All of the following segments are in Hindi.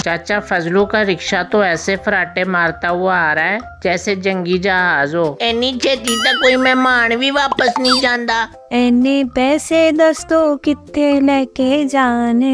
चाचा फजलू का रिक्शा तो ऐसे फराटे मारता हुआ आ रहा है जैसे जंगी जहाज हो। इन्नी छेती तक कोई मेहमान भी वापस नहीं जाता। इन्ने पैसे दस्तो किथे लेके जाने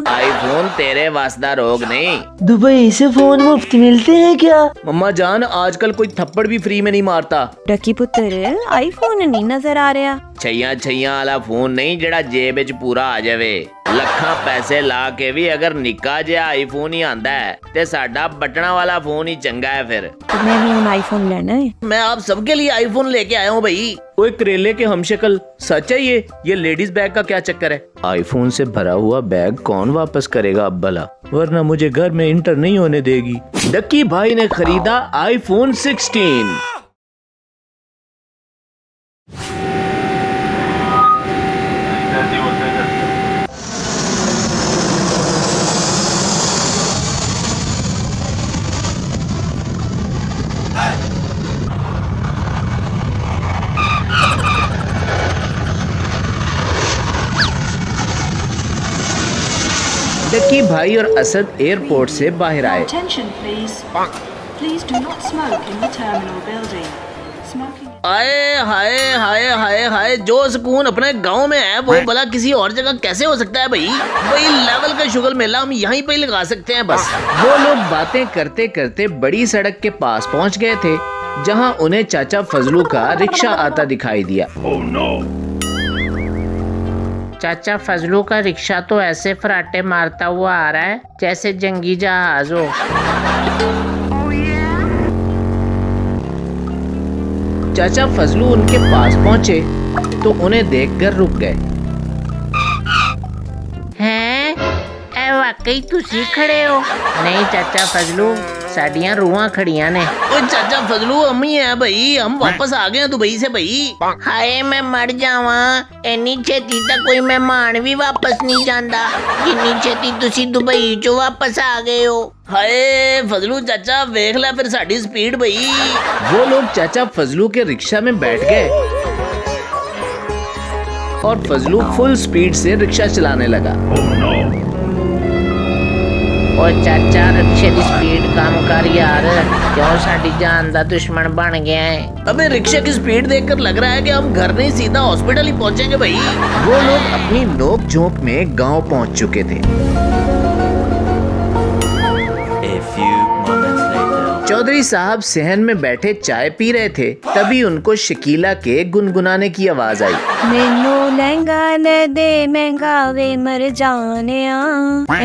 आईफोन तेरे वास्ता रोग नहीं। दुबई से फोन मुफ्त मिलते हैं क्या? मम्मा जान आजकल कोई थप्पड़ भी फ्री में नहीं मारता। डकी पुत्र आईफोन नहीं नजर आ रहा। छैया छैया वाला फोन नहीं जेड़ा जेब विच पूरा आ जावे। ਲੱਖਾਂ पैसे ला के भी अगर निक्का जिहा आईफोन ही आंदा है ते साडा बटना वाला फोन ही चंगा है। फिर मैं भी उन आईफोन लेना है। मैं आप सबके लिए आईफोन लेके आया हूँ भाई। ओए करेले के हमशक्ल सच है ये लेडीज बैग का क्या चक्कर है? आईफोन से भरा हुआ बैग कौन वापस करेगा अब भला, वरना मुझे घर में इंटर नहीं होने देगी। डक्की भाई ने खरीदा आईफोन 16। डक्की भाई और असद एयरपोर्ट से बाहर आए। आए हाय हाय हाय हाय, जो सुकून अपने गांव में है वो भला किसी और जगह कैसे हो सकता है भाई? वही लेवल का शुगर मेला हम यहीं पे लगा सकते हैं बस। वो लोग बातें करते करते बड़ी सड़क के पास पहुंच गए थे जहां उन्हें चाचा फजलू का रिक्शा आता दिखाई दिया। चाचा फजलू का रिक्शा तो ऐसे फराटे मारता हुआ आ रहा है जैसे जंगी जहाज हो। चाचा फजलू उनके पास पहुंचे तो उन्हें देखकर रुक गए। हैं? ए वाकई तुसी खड़े हो? नहीं चाचा फजलू, साडियां रूहां खड़ियां ने। ओए चाचा फजलू हम ही हैं भाई, हम वापस आ गए हैं दुबई से भाई। हाय मैं मर जावा, इन्नी छेती तक कोई मेहमान भी वापस नहीं जाता जिन्नी छेती तुसी दुबई चो वापस आ गए हो। हाय फजलू चाचा वेख ले फिर साडी स्पीड भाई। वो लोग चाचा फजलू के रिक्शा में बैठ गए और फजलू फुल स्पीड से रिक्शा चलाने लगा। और चाचा रिक्शे की स्पीड कम कर यार, क्यों साडी जान दा दुश्मन बन गया है। अबे रिक्शे की स्पीड देखकर लग रहा है कि हम घर नहीं सीधा हॉस्पिटल ही पहुंचेंगे भाई। वो लोग अपनी नोक झोंक में गांव पहुंच चुके थे। चौधरी साहब सहन में बैठे चाय पी रहे थे, तभी उनको शकीला के गुनगुनाने की आवाज आई। मैनू लहंगा ले दे महंगा वे मर जाने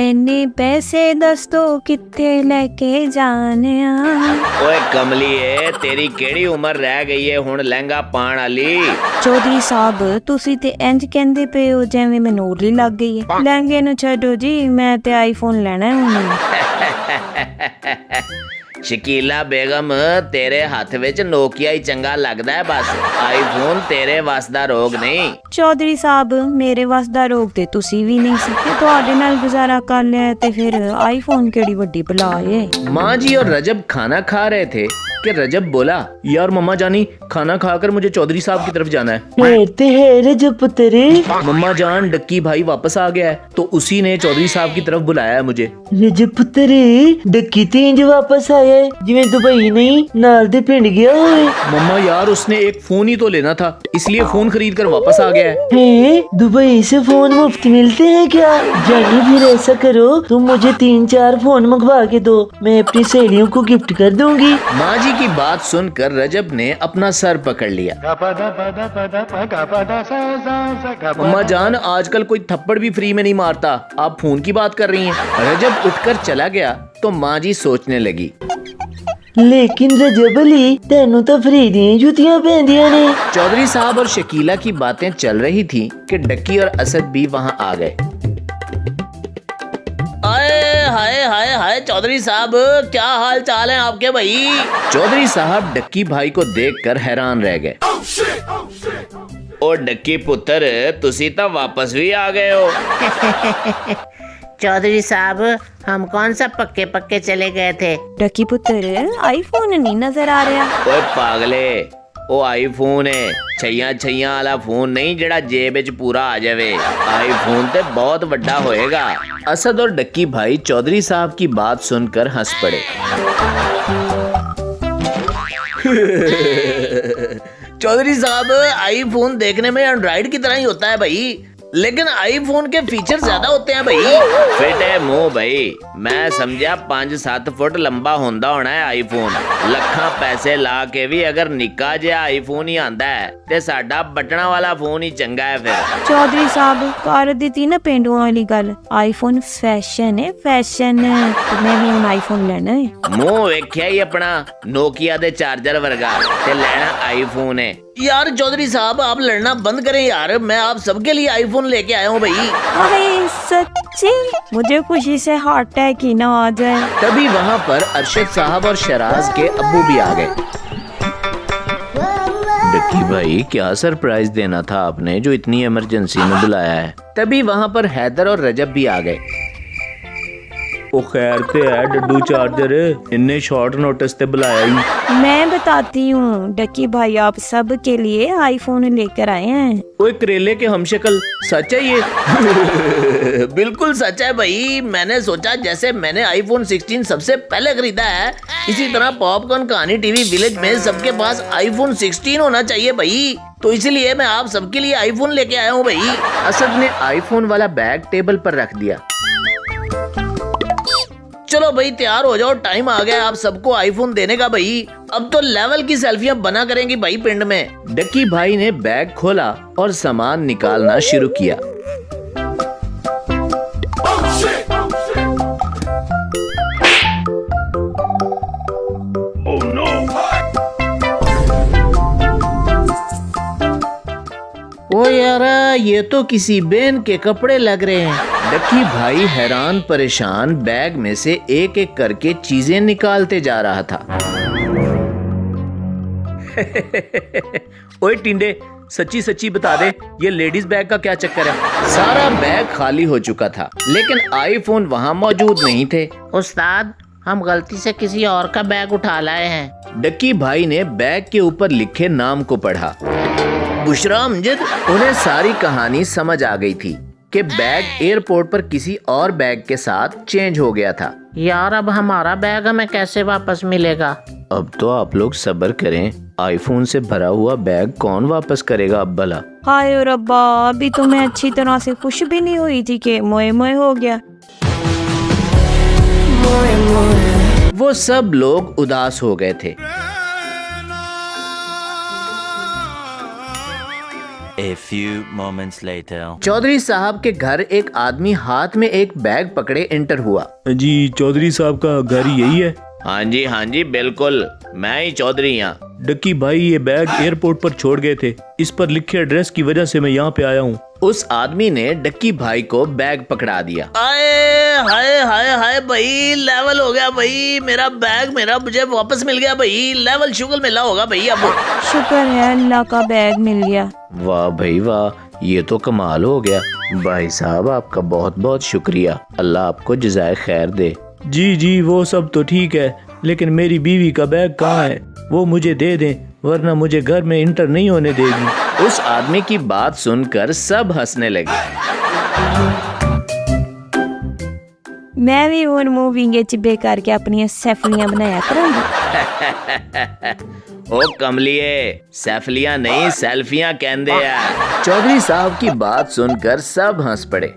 इन्ने पैसे दस्तो किथे लेके जाने। ओए कमलीए तेरी केड़ी उम्र रह गई है हुण लहंगा पाण वाली? चौधरी साहब तुसी ते इंज कहंदे पे हो जिवें मैनूं उरली लग गई है। लहंगे नूं छड्डो जी, मैं ते आईफोन लेना है हुण। शकीला बेगम तेरे हाथ विच नोकिया ही चंगा लगदा है बस, आईफोन तेरे वास्ता रोग नहीं। चौधरी साहब मेरे वास्ता रोग ते तुसी भी नहीं सी, तुहाडे नाल गुजारा कर लिया ते फिर आईफोन केड़ी वड्डी बला है। माँ जी और रजब खाना खा रहे थे कि रजब बोला, यार मम्मा जानी खाना खाकर मुझे चौधरी साहब की तरफ जाना है। रजब पुत्र, मम्मा जान डक्की भाई वापस आ गया है तो उसी ने चौधरी साहब की तरफ बुलाया है मुझे। रजब पुत्र डक्की तेंज वापस आया है जिवें दुबई नहीं नाल दे पिंड गया होए। मम्मा यार उसने एक फोन ही तो लेना था इसलिए फोन खरीद कर वापस आ गया है। दुबई से फोन मुफ्त मिलते हैं क्या? जानी फिर ऐसा करो तुम मुझे 3-4 फोन मंगवा के दो, मैं अपनी सहेलियों को गिफ्ट कर दूंगी। माँ जी की बात सुनकर रजब ने अपना सर पकड़ लिया। मम्मा जान आजकल कोई थप्पड़ भी फ्री में नहीं मारता, आप फोन की बात कर रही हैं। रजब उठकर चला गया तो माँ जी सोचने लगी, लेकिन रजब अली तेनू तो फ्री दी जुतियां पहनदियां ने। चौधरी साहब और शकीला की बातें चल रही थी कि डक्की और असद भी वहाँ आ गए। आए हाय हाय हाय चौधरी साहब क्या हाल चाल है आपके भाई? चौधरी साहब डक्की भाई को देखकर हैरान रह गए। ओ डक्की पुत्र तुसी तो वापस भी आ गए हो। चौधरी साहब हम कौन सा पक्के पक्के चले गए थे? डकी पुत्र आईफोन नहीं नजर आ रहा। ओए पागले ਉਹ ਆਈਫੋਨ ਹੈ ਛਈਆਂ ਵਾਲਾ ਫੋਨ ਨਹੀਂ ਜਿਹੜਾ ਜੇਬ ਵਿੱਚ ਪੂਰਾ ਆ ਜਾਵੇ आईफोन ਤੇ ਬਹੁਤ ਵੱਡਾ होएगा। असद और डक्की भाई चौधरी साहब की बात सुनकर हंस पड़े। चौधरी साहब आईफोन देखने में एंड्रॉइड की तरह ही होता है भाई, लेकिन आईफोन के फीचर ज्यादा होते हैं भाई। फिट है मुंह भाई, मैं समझा 5-7 फुट लंबा होंदा होना है आईफोन। ਲੱਖਾਂ ਪੈਸੇ ਲਾ ਕੇ ਵੀ ਅਗਰ ਨਿੱਕਾ ਜਿਹਾ ਆਈਫੋਨ ਹੀ ਆਂਦਾ ਹੈ ਤੇ ਸਾਡਾ ਬਟਣਾ ਵਾਲਾ ਫੋਨ ਹੀ ਚੰਗਾ ਹੈ ਫਿਰ। ਚੌਧਰੀ ਸਾਹਿਬ ਕਰ ਦਿੱਤੀ ਨਾ ਪਿੰਡੂਆਂ ਵਾਲੀ ਗੱਲ। ਆਈਫੋਨ ਫੈਸ਼ਨ ਹੈ ਫੈਸ਼ਨ, ਮੈਂ ਵੀ ਹੁਣ ਆਈਫੋਨ ਲੈਣਾ ਹੈ। ਮੂੰਹ ਵੇਖਿਆ ਹੀ ਆਪਣਾ ਨੋਕੀਆ ਦੇ ਚਾर्जर वर्गा ते लेना आईफोन है। यार चौधरी साहब आप लड़ना बंद करें यार, मैं आप सबके लिए आईफोन लेके आया हूँ भाई। अरे सच्ची, मुझे खुशी से हार्ट अटैक ही ना आ जाए। तभी वहाँ पर अरशद साहब और शराज के अब्बू भी आ गए। डक्की भाई क्या सरप्राइज देना था आपने जो इतनी इमरजेंसी में बुलाया है। तभी वहाँ पर हैदर और रजब भी आ गए। ओ खैर ते है डड्डू चार्जर, इन्ने शॉर्ट नोटिस ते बुलाया ही। मैं बताती हूँ डक्की भाई, आप सब के लिए आईफोन लेकर आए हैं। ओए करेले के हमशक्ल, सच है ये? बिल्कुल सच है भाई। मैंने सोचा जैसे मैंने आईफोन 16 सबसे पहले खरीदा है, इसी तरह पॉपकॉर्न कहानी टीवी विलेज में सबके पास आईफोन 16 होना चाहिए भाई। तो इसलिए मैं आप सबके लिए आईफोन लेके आया हूँ भाई। असद ने आईफोन वाला बैग टेबल पर रख दिया। चलो भाई तैयार हो जाओ, टाइम आ गया आप सबको आईफोन देने का भाई। अब तो लेवल की सेल्फियां बना करेंगी भाई पिंड में। डक्की भाई ने बैग खोला और सामान निकालना शुरू किया। ओ यार ये तो किसी बहन के कपड़े लग रहे हैं। डक्की भाई हैरान परेशान बैग में से एक एक करके चीजें निकालते जा रहा था। ओए टिंडे, सच्ची सच्ची बता दे ये लेडीज बैग का क्या चक्कर है? सारा बैग खाली हो चुका था लेकिन आईफोन वहाँ मौजूद नहीं थे। उस्ताद, हम गलती से किसी और का बैग उठा लाए हैं। डक्की भाई ने बैग के ऊपर लिखे नाम को पढ़ा। बुशरा अमजद। उन्हें सारी कहानी समझ आ गई थी कि बैग एयरपोर्ट पर किसी और बैग के साथ चेंज हो गया था। यार अब हमारा बैग हमें कैसे वापस मिलेगा? अब तो आप लोग सब्र करें, आईफोन से भरा हुआ बैग कौन वापस करेगा अब भला। हाय रब्बा, अभी तो मैं अच्छी तरह से खुश भी नहीं हुई थी कि मोए मोए हो गया। वो सब लोग उदास हो गए थे। A few moments later. Chaudhary साहब के घर एक आदमी हाथ में एक बैग पकड़े एंटर हुआ। जी चौधरी साहब का घर यही है? हाँ जी बिल्कुल, मैं ही चौधरी यहाँ। डक्की भाई ये बैग एयरपोर्ट पर छोड़ गए थे, इस पर लिखे एड्रेस की वजह से मैं यहाँ पे आया हूँ। उस आदमी ने डक्की भाई को बैग पकड़ा दिया। आए हाय हाय हाय भाई, लेवल हो गया भाई, मेरा बैग मुझे वापस मिल गया भाई। लेवल शुगर मिला होगा भाई अब। शुक्र है अल्लाह का बैग मिल गया। वाह भाई वाह, ये तो कमाल हो गया। भाई साहब आपका बहुत बहुत शुक्रिया, अल्लाह आपको जज़ाए खैर दे। जी वो सब तो ठीक है, लेकिन मेरी बीवी का बैग कहाँ है? वो मुझे दे दें वरना मुझे घर में इंटर नहीं होने देगी। उस आदमी की बात सुनकर सब हंसने लगे। मैं भी ਹੁਣ मूवी ਵਿੱਚ बेकार के अपनी सैफलियां बनाया करूंगी। ओ कमलिए, सैफलियां नहीं सेल्फियां कहंदे हैं। चौधरी साहब की बात सुनकर सब हंस पड़े।